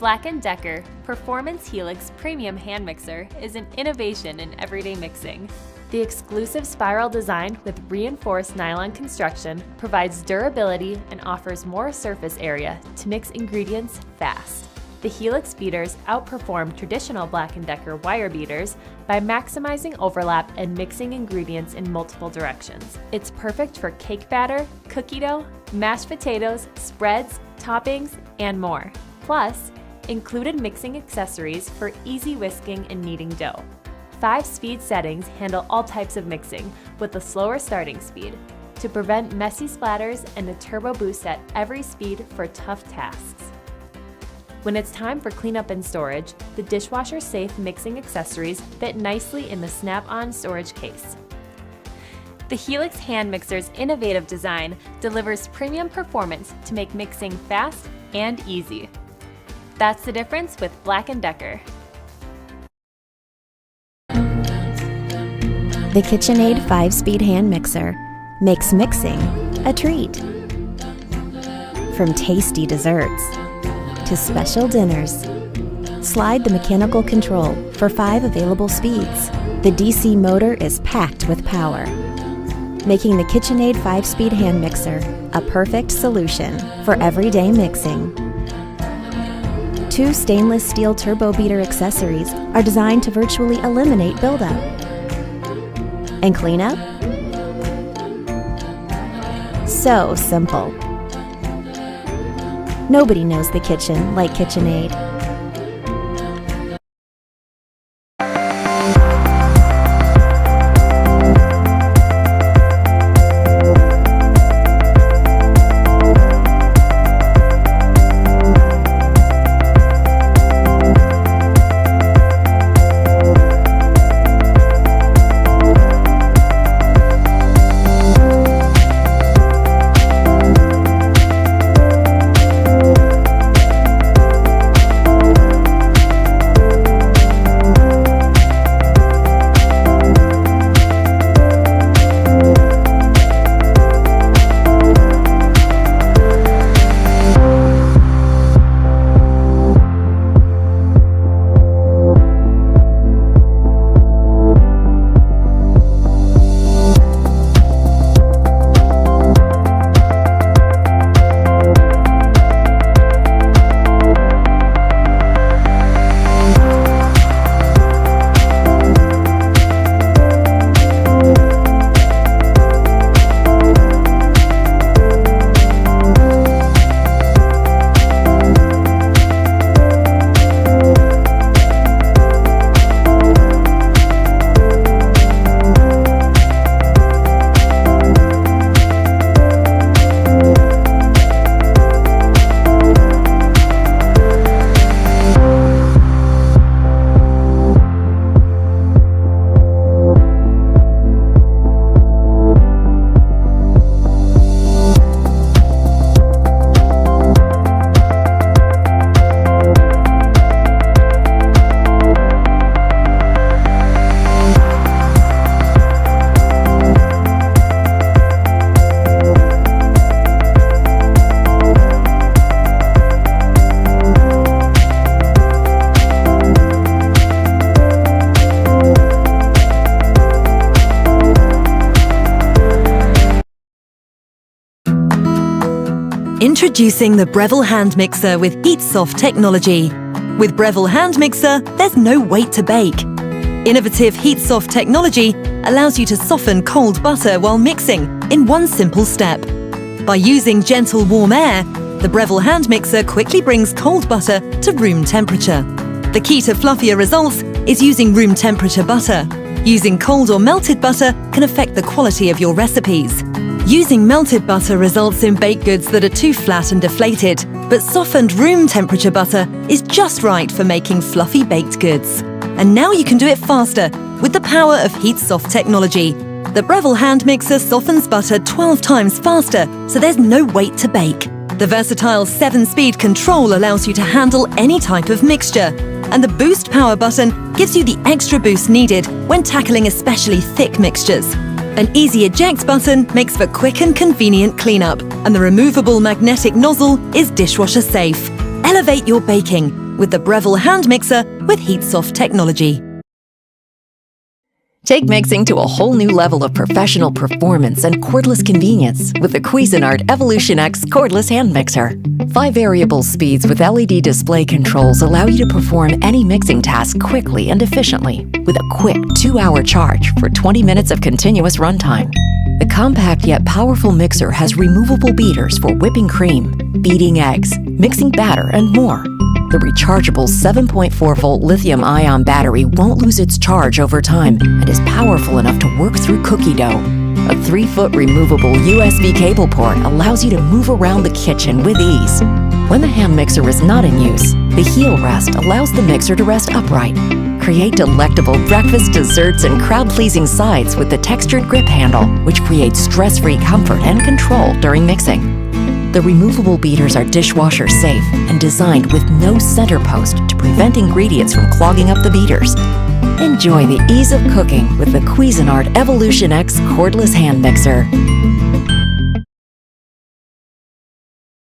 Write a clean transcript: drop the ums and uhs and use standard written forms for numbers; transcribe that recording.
BLACK+DECKER Performance Helix Premium Hand Mixer is an innovation in everyday mixing. The exclusive spiral design with reinforced nylon construction provides durability and offers more surface area to mix ingredients fast. The Helix beaters outperform traditional BLACK+DECKER wire beaters by maximizing overlap and mixing ingredients in multiple directions. It's perfect for cake batter, cookie dough, mashed potatoes, spreads, toppings, and more. Plus, included mixing accessories for easy whisking and kneading dough. 5 speed settings handle all types of mixing with a slower starting speed to prevent messy splatters and a turbo boost at every speed for tough tasks. When it's time for cleanup and storage, the dishwasher-safe mixing accessories fit nicely in the snap-on storage case. The Helix hand mixer's innovative design delivers premium performance to make mixing fast and easy. That's the difference with BLACK+DECKER. The KitchenAid 5-speed hand mixer makes mixing a treat. From tasty desserts to special dinners, slide the mechanical control for 5 available speeds. The DC motor is packed with power, making the KitchenAid 5-speed hand mixer a perfect solution for everyday mixing. 2 stainless steel turbo beater accessories are designed to virtually eliminate buildup. And cleanup? So simple. Nobody knows the kitchen like KitchenAid. Introducing the Breville hand mixer with HeatSoft technology. With Breville hand mixer, there's no wait to bake. Innovative HeatSoft technology allows you to soften cold butter while mixing in one simple step. By using gentle warm air, the Breville hand mixer quickly brings cold butter to room temperature. The key to fluffier results is using room temperature butter. Using cold or melted butter can affect the quality of your recipes. Using melted butter results in baked goods that are too flat and deflated, but softened room temperature butter is just right for making fluffy baked goods. And now you can do it faster with the power of HeatSoft technology. The Breville hand mixer softens butter 12 times faster, so there's no wait to bake. The versatile 7-speed control allows you to handle any type of mixture, and the boost power button gives you the extra boost needed when tackling especially thick mixtures. An easy eject button makes for quick and convenient cleanup, and the removable magnetic nozzle is dishwasher safe. Elevate your baking with the Breville hand mixer with HeatSoft technology. Take mixing to a whole new level of professional performance and cordless convenience with the Cuisinart EvolutionX cordless hand mixer. 5 variable speeds with LED display controls allow you to perform any mixing task quickly and efficiently with a quick 2-hour charge for 20 minutes of continuous runtime. The compact yet powerful mixer has removable beaters for whipping cream, beating eggs, mixing batter, and more. The rechargeable 7.4-volt lithium-ion battery won't lose its charge over time and is powerful enough to work through cookie dough. A 3-foot removable USB cable port allows you to move around the kitchen with ease. When the hand mixer is not in use, the heel rest allows the mixer to rest upright. Create delectable breakfast, desserts, and crowd-pleasing sides with the textured grip handle, which creates stress-free comfort and control during mixing. The removable beaters are dishwasher safe and designed with no center post to prevent ingredients from clogging up the beaters. Enjoy the ease of cooking with the Cuisinart EvolutionX cordless hand mixer.